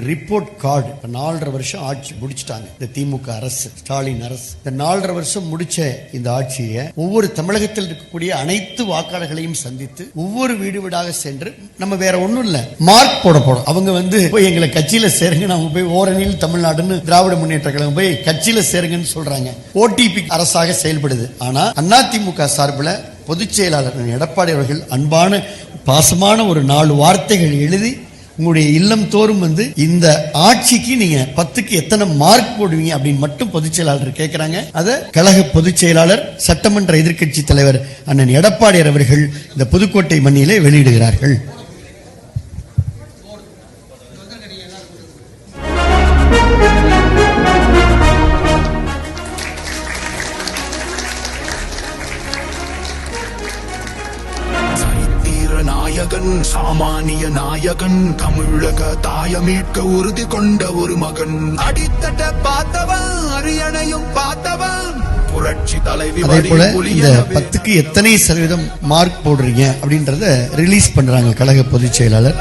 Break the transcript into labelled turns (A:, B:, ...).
A: Report card. 4.5 வருஷம் ஆட்சி முடிச்சிட்டாங்க இந்த திமுக அரசு, ஸ்டாலின் அரசு. இந்த 4.5 வருஷம் முடிச்ச இந்த ஆட்சியை ஒவ்வொரு தமிழகத்தில் இருக்கக்கூடிய அனைத்து வாக்காளர்களையும் சந்தித்து ஒவ்வொரு வீடு வீடாக சென்று நம்ம வேற ஒண்ணும் இல்ல மார்க் போட போறோம். அவங்க போய் எங்களை கட்சியில சேருங்க, அவங்க போய் ஓரணியில் தமிழ்நாடுன்னு திராவிட முன்னேற்ற கழகம் போய் கட்சியில சேருங்கன்னு சொல்றாங்க. ஓடிபி அரசாக செயல்படுது. ஆனா அதிமுக சார்பில் பொதுச் செயலாளர் எடப்பாடி அவர்கள் அன்பான பாசமான ஒரு 4 வார்த்தைகள் எழுதி உங்களுடைய இல்லம் தோறும் இந்த ஆட்சிக்கு நீங்க 10க்கு எத்தனை மார்க் போடுவீங்க அப்படின்னு மட்டும் பொதுச் செயலாளர் கேட்கிறாங்க. அத கழக பொதுச் செயலாளர் சட்டமன்ற எதிர்க்கட்சி தலைவர் அண்ணன் எடப்பாடி அவர்கள் இந்த புதுக்கோட்டை மண்ணிலே வெளியிடுகிறார்கள்.
B: நாயகன், சாமானிய நாயகன், தமிழக தாயமீட்க உறுதி கொண்ட ஒரு மகன், அடித்தட்ட பார்த்தவன், அரியணையும் பார்த்தவன், புரட்சி தலைவி.
A: அதே போல இந்த 10க்கு எத்தனை சதவீதம் மார்க் போடுறீங்க அப்படின்றத ரிலீஸ் பண்றாங்க கழக பொதுச் செயலாளர்.